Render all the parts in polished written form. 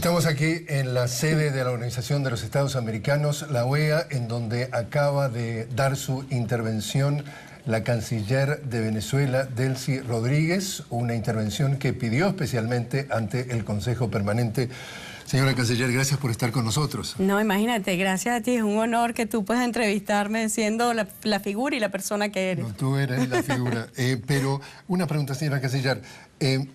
Estamos aquí en la sede de la Organización de los Estados Americanos, la OEA, en donde acaba de dar su intervención la canciller de Venezuela, Delcy Rodríguez, una intervención que pidió especialmente ante el Consejo Permanente. Señora canciller, gracias por estar con nosotros. No, imagínate, gracias a ti, es un honor que tú puedas entrevistarme siendo la figura y la persona que eres. No, tú eres la figura. Pero una pregunta, señora canciller.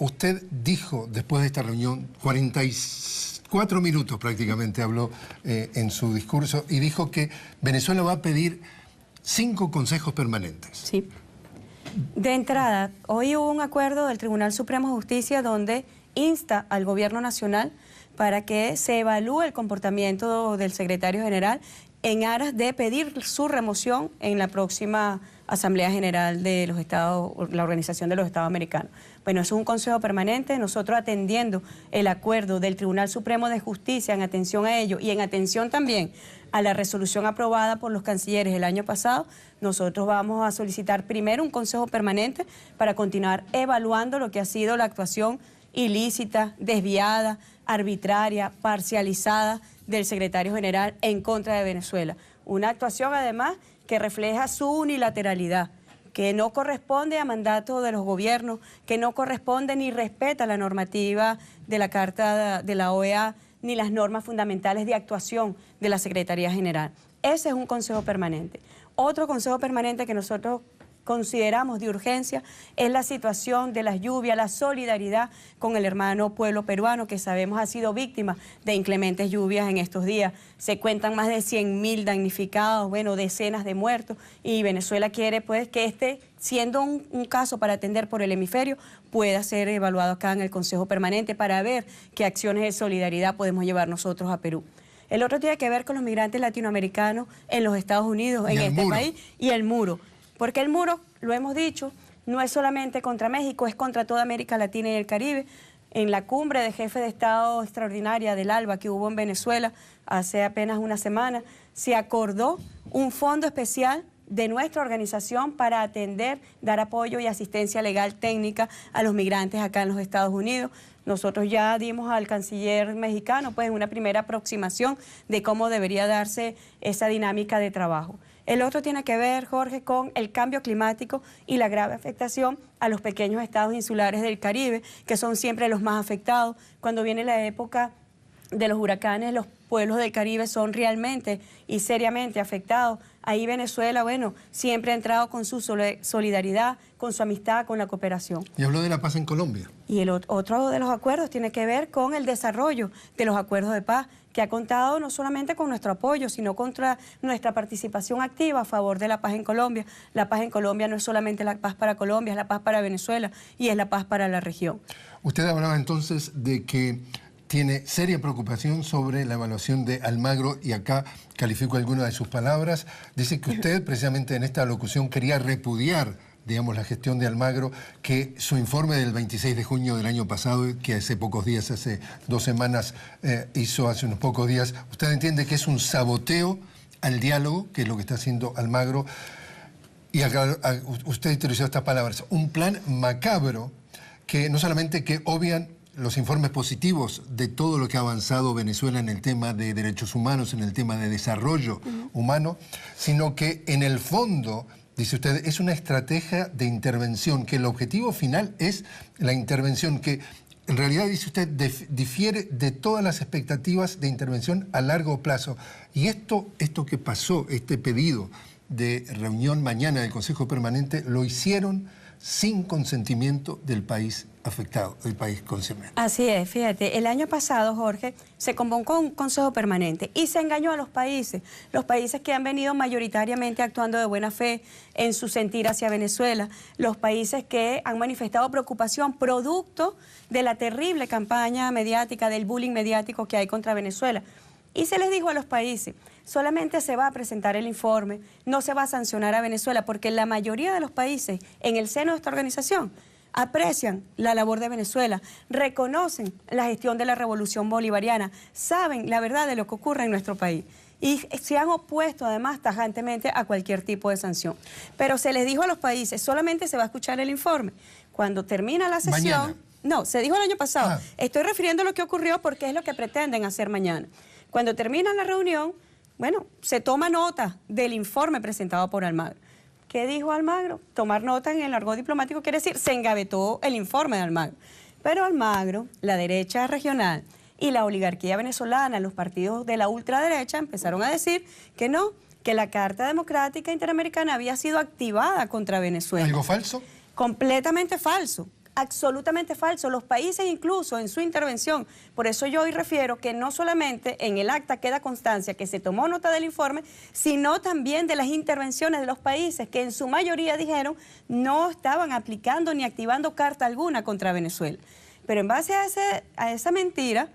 Usted dijo, después de esta reunión, 44 minutos prácticamente habló en su discurso, y dijo que Venezuela va a pedir 5 consejos permanentes. Sí. De entrada, hoy hubo un acuerdo del Tribunal Supremo de Justicia donde insta al Gobierno Nacional para que se evalúe el comportamiento del secretario general en aras de pedir su remoción en la próxima Asamblea General de los Estados, la Organización de los Estados Americanos. Bueno, eso es un consejo permanente, nosotros atendiendo el acuerdo del Tribunal Supremo de Justicia, en atención a ello y en atención también a la resolución aprobada por los cancilleres el año pasado, nosotros vamos a solicitar primero un consejo permanente para continuar evaluando lo que ha sido la actuación ilícita, desviada, arbitraria, parcializada del secretario general en contra de Venezuela. Una actuación además que refleja su unilateralidad, que no corresponde a mandato de los gobiernos, que no corresponde ni respeta la normativa de la Carta de la OEA, ni las normas fundamentales de actuación de la Secretaría General. Ese es un consejo permanente. Otro consejo permanente que nosotros consideramos de urgencia es la situación de las lluvias, la solidaridad con el hermano pueblo peruano que sabemos ha sido víctima de inclementes lluvias en estos días. Se cuentan más de 100.000 damnificados, bueno, decenas de muertos, y Venezuela quiere pues que siendo un caso para atender por el hemisferio, pueda ser evaluado acá en el Consejo Permanente para ver qué acciones de solidaridad podemos llevar nosotros a Perú. El otro tiene que ver con los migrantes latinoamericanos en los Estados Unidos, en este país, y el muro. Porque el muro, lo hemos dicho, no es solamente contra México, es contra toda América Latina y el Caribe. En la cumbre de jefe de Estado extraordinaria del ALBA que hubo en Venezuela hace apenas una semana, se acordó un fondo especial de nuestra organización para atender, dar apoyo y asistencia legal técnica a los migrantes acá en los Estados Unidos. Nosotros ya dimos al canciller mexicano pues una primera aproximación de cómo debería darse esa dinámica de trabajo. El otro tiene que ver, Jorge, con el cambio climático y la grave afectación a los pequeños estados insulares del Caribe, que son siempre los más afectados. Cuando viene la época de los huracanes, los pueblos del Caribe son realmente y seriamente afectados. Ahí Venezuela, bueno, siempre ha entrado con su solidaridad, con su amistad, con la cooperación. Y habló de la paz en Colombia. Y el otro de los acuerdos tiene que ver con el desarrollo de los acuerdos de paz, que ha contado no solamente con nuestro apoyo, sino contra nuestra participación activa a favor de la paz en Colombia. La paz en Colombia no es solamente la paz para Colombia, es la paz para Venezuela y es la paz para la región. Usted hablaba entonces de que tiene seria preocupación sobre la evaluación de Almagro, y acá califico algunas de sus palabras. Dice que usted precisamente en esta locución quería repudiar, digamos, la gestión de Almagro, que su informe del 26 de junio del año pasado, que hace pocos días, hace 2 semanas, hizo hace unos pocos días, usted entiende que es un saboteo al diálogo, que es lo que está haciendo Almagro, y acá usted utilizó estas palabras, un plan macabro que no solamente que obvian los informes positivos de todo lo que ha avanzado Venezuela en el tema de derechos humanos, en el tema de desarrollo humano, sino que en el fondo, dice usted, es una estrategia de intervención, que el objetivo final es la intervención, que en realidad, dice usted, difiere de todas las expectativas de intervención a largo plazo. Y esto que pasó, este pedido de reunión mañana del Consejo Permanente, lo hicieron sin consentimiento del país afectado, del país concernido. Así es, fíjate, el año pasado, Jorge, se convocó un consejo permanente y se engañó a los países que han venido mayoritariamente actuando de buena fe en su sentir hacia Venezuela, los países que han manifestado preocupación producto de la terrible campaña mediática, del bullying mediático que hay contra Venezuela. Y se les dijo a los países, solamente se va a presentar el informe, no se va a sancionar a Venezuela, porque la mayoría de los países en el seno de esta organización aprecian la labor de Venezuela, reconocen la gestión de la revolución bolivariana, saben la verdad de lo que ocurre en nuestro país y se han opuesto además tajantemente a cualquier tipo de sanción. Pero se les dijo a los países, solamente se va a escuchar el informe. Cuando termina la sesión, No, se dijo el año pasado. Ah. Estoy refiriendo a lo que ocurrió porque es lo que pretenden hacer mañana. Cuando termina la reunión, bueno, se toma nota del informe presentado por Almagro. ¿Qué dijo Almagro? Tomar nota en el argot diplomático quiere decir, se engavetó el informe de Almagro. Pero Almagro, la derecha regional y la oligarquía venezolana, los partidos de la ultraderecha empezaron a decir que no, que la Carta Democrática Interamericana había sido activada contra Venezuela. ¿Algo falso? Completamente falso. Absolutamente falso. Los países incluso en su intervención, por eso yo hoy refiero que no solamente en el acta queda constancia que se tomó nota del informe, sino también de las intervenciones de los países que en su mayoría dijeron no estaban aplicando ni activando carta alguna contra Venezuela. Pero en base a esa mentira,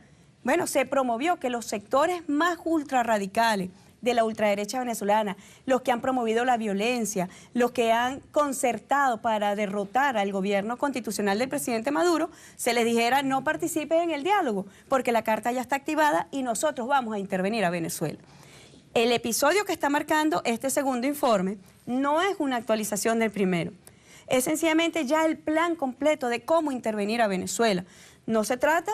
bueno, se promovió que los sectores más ultrarradicales de la ultraderecha venezolana, los que han promovido la violencia, los que han concertado para derrotar al gobierno constitucional del presidente Maduro, se les dijera no participen en el diálogo, porque la carta ya está activada y nosotros vamos a intervenir a Venezuela. El episodio que está marcando este segundo informe no es una actualización del primero, es sencillamente ya el plan completo de cómo intervenir a Venezuela. No se trata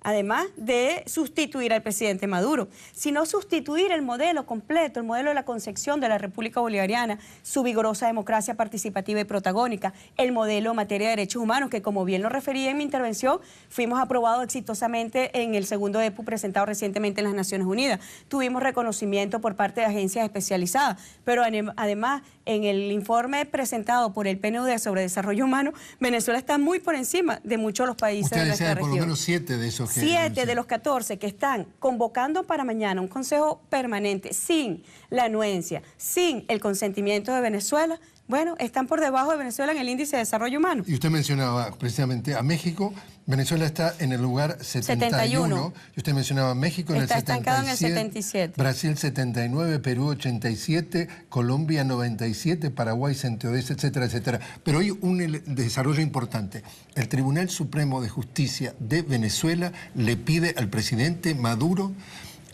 además de sustituir al presidente Maduro, sino sustituir el modelo completo, el modelo de la concepción de la República Bolivariana, su vigorosa democracia participativa y protagónica, el modelo en materia de derechos humanos, que como bien lo referí en mi intervención, fuimos aprobados exitosamente en el segundo EPU presentado recientemente en las Naciones Unidas. Tuvimos reconocimiento por parte de agencias especializadas, pero además en el informe presentado por el PNUD sobre desarrollo humano, Venezuela está muy por encima de muchos de los países de nuestra región. Por lo menos 7 de esos. 7 de los 14 que están convocando para mañana un consejo permanente sin la anuencia, sin el consentimiento de Venezuela, bueno, están por debajo de Venezuela en el índice de desarrollo humano. Y usted mencionaba precisamente a México. Venezuela está en el lugar 71. Y usted mencionaba a México en el 77. Está estancado en el 77. Brasil 79, Perú 87, Colombia 97, Paraguay 110, etcétera, etcétera. Pero hay un desarrollo importante. El Tribunal Supremo de Justicia de Venezuela le pide al presidente Maduro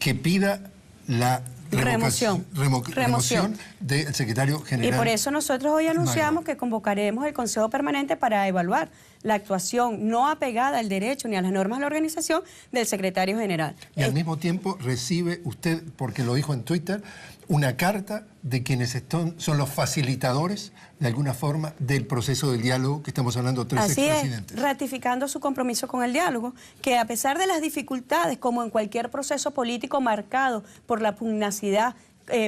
que pida la remoción del secretario general. Y por eso nosotros hoy anunciamos que convocaremos el Consejo Permanente para evaluar la actuación no apegada al derecho ni a las normas de la organización del secretario general. Y al mismo tiempo recibe usted, porque lo dijo en Twitter, una carta de quienes son los facilitadores, de alguna forma, del proceso del diálogo que estamos hablando 3 expresidentes. Así es, ratificando su compromiso con el diálogo, que a pesar de las dificultades, como en cualquier proceso político marcado por la pugnacidad,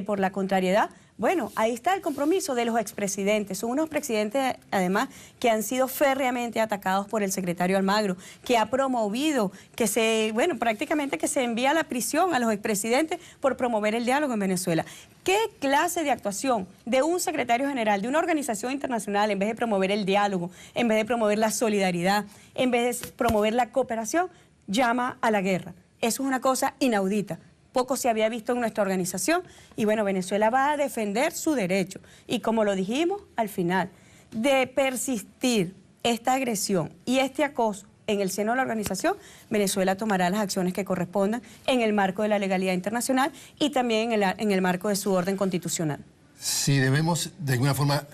por la contrariedad, bueno, ahí está el compromiso de los expresidentes. Son unos presidentes, además, que han sido férreamente atacados por el secretario Almagro, que ha promovido que prácticamente que se envía a la prisión a los expresidentes por promover el diálogo en Venezuela. ¿Qué clase de actuación de un secretario general, de una organización internacional, en vez de promover el diálogo, en vez de promover la solidaridad, en vez de promover la cooperación, llama a la guerra? Eso es una cosa inaudita. Poco se había visto en nuestra organización y bueno, Venezuela va a defender su derecho. Y como lo dijimos al final, de persistir esta agresión y este acoso en el seno de la organización, Venezuela tomará las acciones que correspondan en el marco de la legalidad internacional y también en el marco de su orden constitucional. Si debemos, de alguna forma,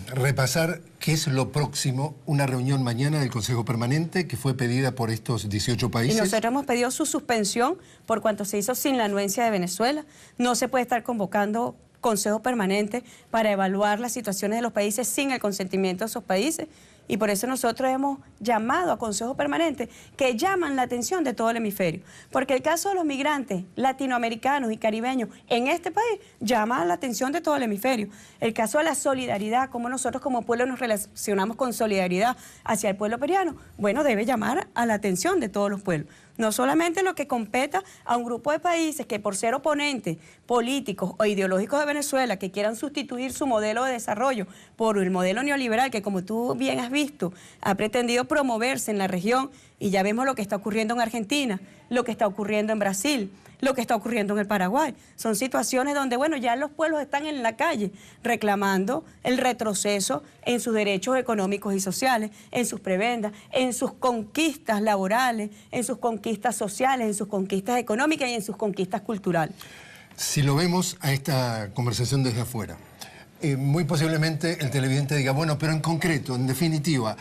repasar qué es lo próximo, una reunión mañana del Consejo Permanente que fue pedida por estos 18 países. Y nosotros hemos pedido su suspensión por cuanto se hizo sin la anuencia de Venezuela. No se puede estar convocando Consejo Permanente para evaluar las situaciones de los países sin el consentimiento de esos países. Y por eso nosotros hemos llamado a Consejo Permanente que llaman la atención de todo el hemisferio. Porque el caso de los migrantes latinoamericanos y caribeños en este país llama la atención de todo el hemisferio. El caso de la solidaridad, cómo nosotros como pueblo nos relacionamos con solidaridad hacia el pueblo peruano, bueno, debe llamar a la atención de todos los pueblos. No solamente lo que competa a un grupo de países que por ser oponentes políticos o ideológicos de Venezuela que quieran sustituir su modelo de desarrollo por el modelo neoliberal que, como tú bien has visto, ha pretendido promoverse en la región, y ya vemos lo que está ocurriendo en Argentina, lo que está ocurriendo en Brasil, lo que está ocurriendo en el Paraguay. Son situaciones donde, bueno, ya los pueblos están en la calle reclamando el retroceso en sus derechos económicos y sociales, en sus prebendas, en sus conquistas laborales, en sus conquistas sociales, en sus conquistas económicas y en sus conquistas culturales. Si lo vemos a esta conversación desde afuera, muy posiblemente el televidente diga, bueno, pero en concreto, en definitiva,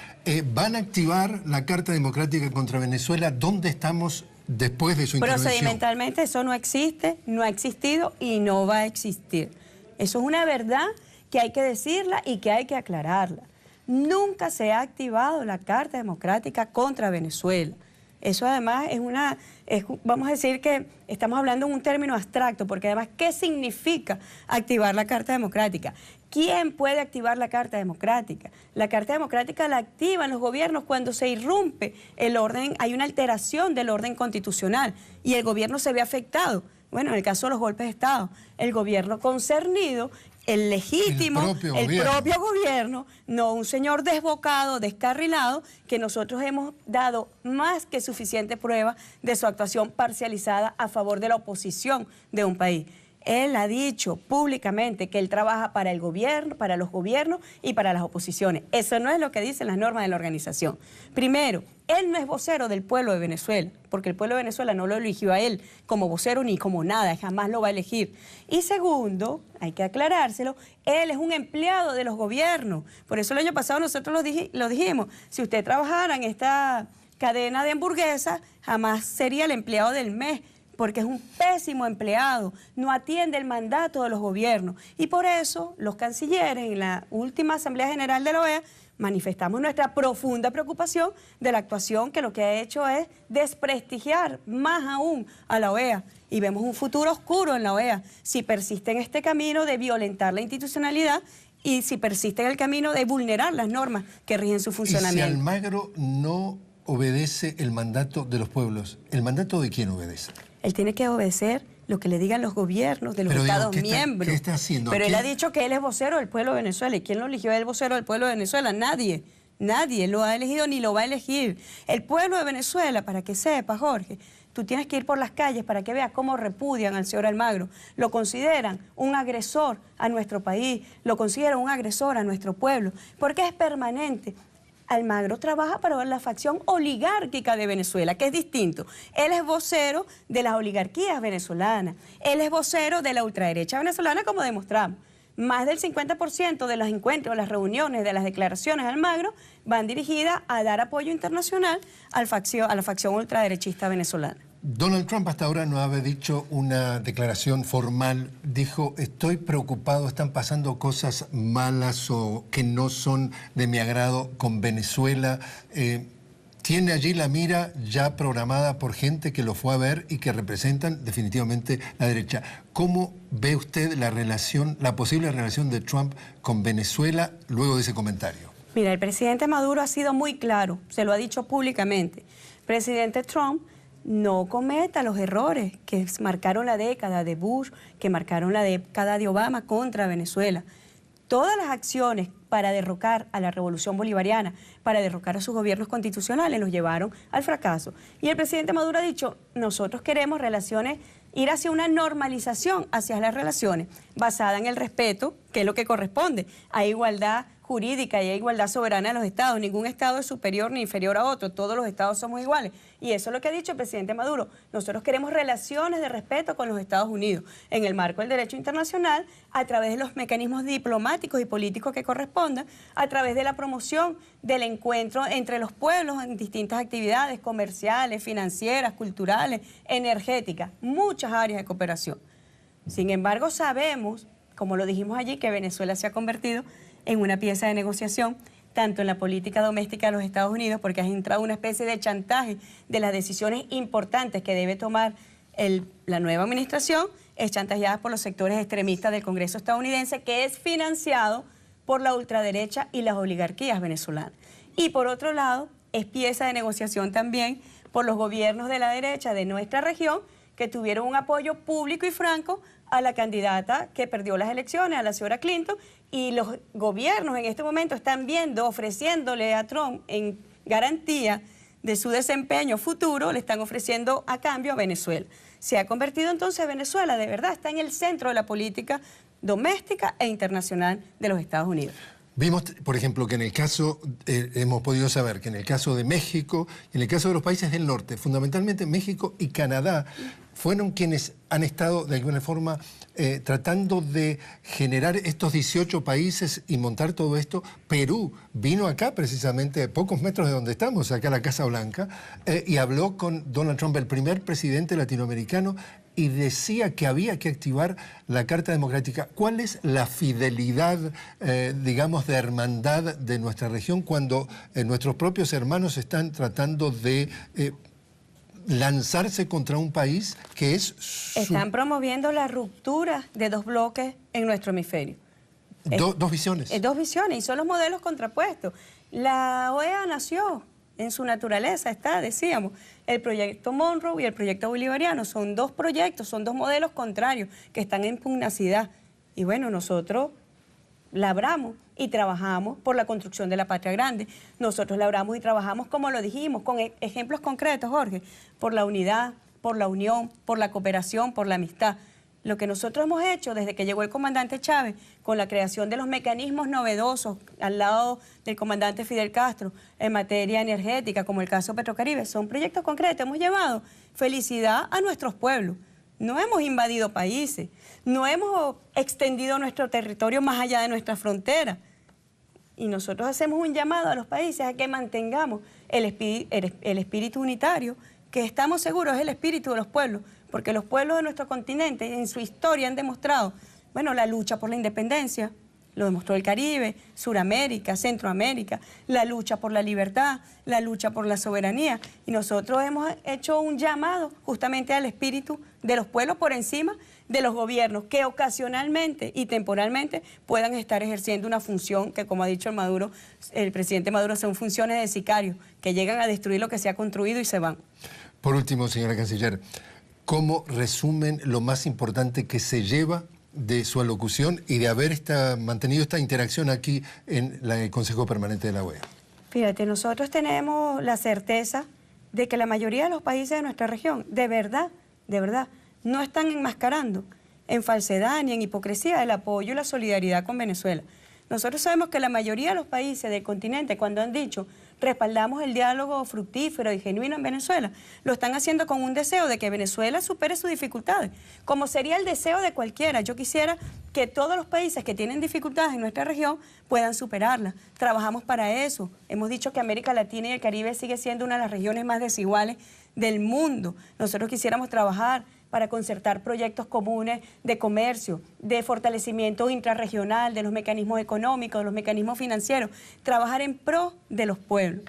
¿van a activar la Carta Democrática contra Venezuela? ¿Dónde estamos después de su intervención? Procedimentalmente eso no existe, no ha existido y no va a existir. Eso es una verdad que hay que decirla y que hay que aclararla. Nunca se ha activado la Carta Democrática contra Venezuela. Eso además vamos a decir que estamos hablando en un término abstracto, porque además, ¿qué significa activar la Carta Democrática? ¿Quién puede activar la Carta Democrática? La Carta Democrática la activan los gobiernos cuando se irrumpe el orden, hay una alteración del orden constitucional y el gobierno se ve afectado. Bueno, en el caso de los golpes de Estado, el gobierno concernido, el legítimo, el propio gobierno, no un señor desbocado, descarrilado, que nosotros hemos dado más que suficiente prueba de su actuación parcializada a favor de la oposición de un país. Él ha dicho públicamente que él trabaja para el gobierno, para los gobiernos y para las oposiciones. Eso no es lo que dicen las normas de la organización. Primero, él no es vocero del pueblo de Venezuela, porque el pueblo de Venezuela no lo eligió a él como vocero ni como nada, jamás lo va a elegir. Y segundo, hay que aclarárselo, él es un empleado de los gobiernos. Por eso el año pasado nosotros lo dijimos, si usted trabajara en esta cadena de hamburguesas, jamás sería el empleado del mes, porque es un pésimo empleado, no atiende el mandato de los gobiernos. Y por eso los cancilleres en la última Asamblea General de la OEA manifestamos nuestra profunda preocupación de la actuación que lo que ha hecho es desprestigiar más aún a la OEA. Y vemos un futuro oscuro en la OEA si persiste en este camino de violentar la institucionalidad y si persiste en el camino de vulnerar las normas que rigen su funcionamiento. Y si Almagro no obedece el mandato de los pueblos, ¿el mandato de quién obedece? Él tiene que obedecer lo que le digan los gobiernos de los Estados miembros. ¿Qué está haciendo? Pero él ha dicho que él es vocero del pueblo de Venezuela. ¿Y quién lo eligió el vocero del pueblo de Venezuela? Nadie. Nadie lo ha elegido ni lo va a elegir. El pueblo de Venezuela, para que sepa, Jorge, tú tienes que ir por las calles para que veas cómo repudian al señor Almagro. Lo consideran un agresor a nuestro país, lo consideran un agresor a nuestro pueblo, porque es permanente. Almagro trabaja para la facción oligárquica de Venezuela, que es distinto. Él es vocero de las oligarquías venezolanas. Él es vocero de la ultraderecha venezolana, como demostramos. Más del 50% de los encuentros, las reuniones, de las declaraciones de Almagro van dirigidas a dar apoyo internacional a la facción ultraderechista venezolana. Donald Trump hasta ahora no había dicho una declaración formal. Dijo, estoy preocupado, están pasando cosas malas o que no son de mi agrado con Venezuela. Tiene allí la mira ya programada por gente que lo fue a ver y que representan definitivamente la derecha. ¿Cómo ve usted la posible relación de Trump con Venezuela luego de ese comentario? Mira, el presidente Maduro ha sido muy claro, se lo ha dicho públicamente. Presidente Trump, no cometa los errores que marcaron la década de Bush, que marcaron la década de Obama contra Venezuela. Todas las acciones para derrocar a la revolución bolivariana, para derrocar a sus gobiernos constitucionales, los llevaron al fracaso. Y el presidente Maduro ha dicho, nosotros queremos ir hacia una normalización hacia las relaciones, basada en el respeto, que es lo que corresponde, a igualdad jurídica y a igualdad soberana de los estados. Ningún estado es superior ni inferior a otro, todos los estados somos iguales. Y eso es lo que ha dicho el presidente Maduro. Nosotros queremos relaciones de respeto con los Estados Unidos, en el marco del derecho internacional, a través de los mecanismos diplomáticos y políticos que correspondan, a través de la promoción del encuentro entre los pueblos en distintas actividades comerciales, financieras, culturales, energéticas, muchas áreas de cooperación. Sin embargo, sabemos, como lo dijimos allí, que Venezuela se ha convertido en una pieza de negociación, tanto en la política doméstica de los Estados Unidos, porque ha entrado una especie de chantaje de las decisiones importantes que debe tomar la nueva administración, es chantajeada por los sectores extremistas del Congreso estadounidense, que es financiado por la ultraderecha y las oligarquías venezolanas. Y por otro lado, es pieza de negociación también por los gobiernos de la derecha de nuestra región, que tuvieron un apoyo público y franco a la candidata que perdió las elecciones, a la señora Clinton, y los gobiernos en este momento están ofreciéndole a Trump en garantía de su desempeño futuro, le están ofreciendo a cambio a Venezuela. Se ha convertido entonces Venezuela, de verdad, está en el centro de la política doméstica e internacional de los Estados Unidos. Vimos, por ejemplo, que en el caso, hemos podido saber que en el caso de México, en el caso de los países del norte, fundamentalmente México y Canadá, fueron quienes han estado de alguna forma tratando de generar estos 18 países y montar todo esto. Perú vino acá precisamente a pocos metros de donde estamos, acá a la Casa Blanca, y habló con Donald Trump, el primer presidente latinoamericano, y decía que había que activar la Carta Democrática. ¿Cuál es la fidelidad, digamos, de hermandad de nuestra región cuando nuestros propios hermanos están tratando de lanzarse contra un país que es... Están promoviendo la ruptura de dos bloques en nuestro hemisferio. Dos visiones. Dos visiones, y son los modelos contrapuestos. La OEA nació, en su naturaleza está, decíamos, el proyecto Monroe y el proyecto bolivariano. Son dos proyectos, son dos modelos contrarios que están en pugnacidad. Y bueno, nosotros labramos y trabajamos por la construcción de la patria grande. Nosotros labramos y trabajamos, como lo dijimos, con ejemplos concretos, Jorge, por la unidad, por la unión, por la cooperación, por la amistad. Lo que nosotros hemos hecho desde que llegó el comandante Chávez, con la creación de los mecanismos novedosos al lado del comandante Fidel Castro en materia energética, como el caso Petrocaribe, son proyectos concretos. Hemos llevado felicidad a nuestros pueblos. No hemos invadido países, no hemos extendido nuestro territorio más allá de nuestra frontera. Y nosotros hacemos un llamado a los países a que mantengamos el espíritu unitario, que estamos seguros es el espíritu de los pueblos, porque los pueblos de nuestro continente en su historia han demostrado, bueno, la lucha por la independencia, lo demostró el Caribe, Suramérica, Centroamérica, la lucha por la libertad, la lucha por la soberanía. Y nosotros hemos hecho un llamado justamente al espíritu de los pueblos por encima de los gobiernos, que ocasionalmente y temporalmente puedan estar ejerciendo una función que, como ha dicho el presidente Maduro, son funciones de sicarios, que llegan a destruir lo que se ha construido y se van. Por último, señora canciller, ¿cómo resumen lo más importante que se lleva de su alocución y de haber mantenido esta interacción aquí en el Consejo Permanente de la OEA? Fíjate, nosotros tenemos la certeza de que la mayoría de los países de nuestra región, de verdad, no están enmascarando en falsedad ni en hipocresía el apoyo y la solidaridad con Venezuela. Nosotros sabemos que la mayoría de los países del continente, cuando han dicho respaldamos el diálogo fructífero y genuino en Venezuela, lo están haciendo con un deseo de que Venezuela supere sus dificultades, como sería el deseo de cualquiera. Yo quisiera que todos los países que tienen dificultades en nuestra región puedan superarlas. Trabajamos para eso. Hemos dicho que América Latina y el Caribe sigue siendo una de las regiones más desiguales del mundo. Nosotros quisiéramos trabajar para concertar proyectos comunes de comercio, de fortalecimiento intrarregional, de los mecanismos económicos, de los mecanismos financieros, trabajar en pro de los pueblos.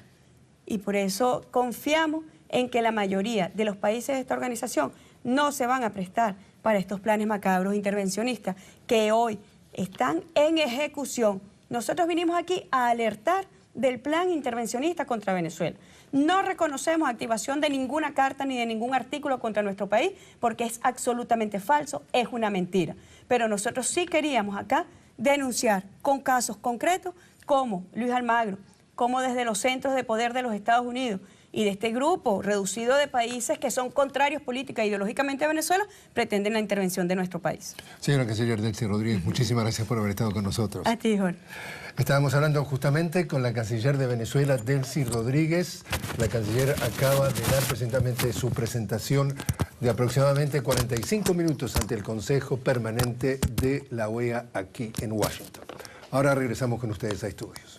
Y por eso confiamos en que la mayoría de los países de esta organización no se van a prestar para estos planes macabros intervencionistas que hoy están en ejecución. Nosotros vinimos aquí a alertar del plan intervencionista contra Venezuela. No reconocemos activación de ninguna carta ni de ningún artículo contra nuestro país porque es absolutamente falso, es una mentira. Pero nosotros sí queríamos acá denunciar con casos concretos como Luis Almagro, como desde los centros de poder de los Estados Unidos y de este grupo reducido de países que son contrarios política e ideológicamente a Venezuela, pretenden la intervención de nuestro país. Señora canciller Delcy Rodríguez, muchísimas gracias por haber estado con nosotros. A ti, Jorge. Estábamos hablando justamente con la canciller de Venezuela, Delcy Rodríguez. La canciller acaba de dar precisamente su presentación de aproximadamente 45 minutos ante el Consejo Permanente de la OEA aquí en Washington. Ahora regresamos con ustedes a estudios.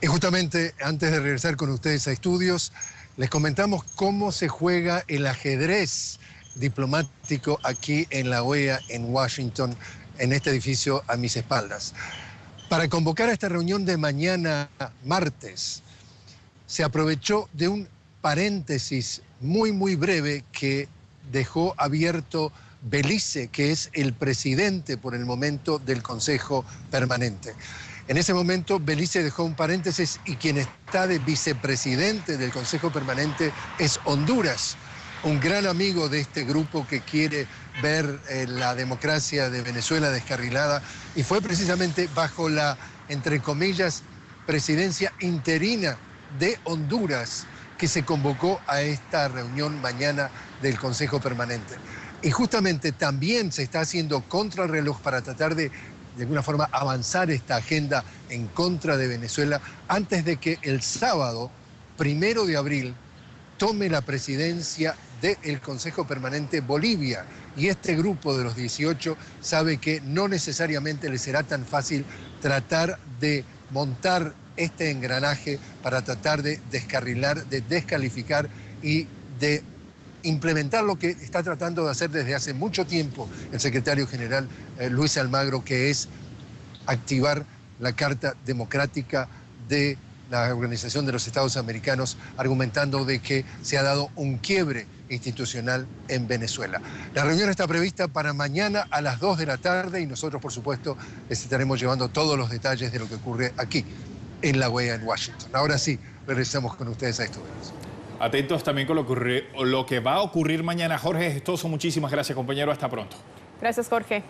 Y justamente antes de regresar con ustedes a estudios, les comentamos cómo se juega el ajedrez diplomático aquí en la OEA en Washington, en este edificio a mis espaldas. Para convocar a esta reunión de mañana martes, se aprovechó de un paréntesis muy breve que dejó abierto Belice, que es el presidente por el momento del Consejo Permanente. En ese momento Belice dejó un paréntesis y quien está de vicepresidente del Consejo Permanente es Honduras, un gran amigo de este grupo que quiere ver la democracia de Venezuela descarrilada, y fue precisamente bajo la, entre comillas, presidencia interina de Honduras que se convocó a esta reunión mañana del Consejo Permanente. Y justamente también se está haciendo contrarreloj para tratar de alguna forma avanzar esta agenda en contra de Venezuela antes de que el sábado 1 de abril tome la presidencia del Consejo Permanente Bolivia. Y este grupo de los 18 sabe que no necesariamente le será tan fácil tratar de montar este engranaje para tratar de descarrilar, de descalificar y de implementar lo que está tratando de hacer desde hace mucho tiempo el secretario general Luis Almagro, que es activar la Carta Democrática de la Organización de los Estados Americanos, argumentando de que se ha dado un quiebre institucional en Venezuela. La reunión está prevista para mañana a las 2 de la tarde y nosotros, por supuesto, les estaremos llevando todos los detalles de lo que ocurre aquí, en La OEA, en Washington. Ahora sí, regresamos con ustedes a Estudios. Atentos también con lo que va a ocurrir mañana. Jorge Gestoso, muchísimas gracias, compañero. Hasta pronto. Gracias, Jorge.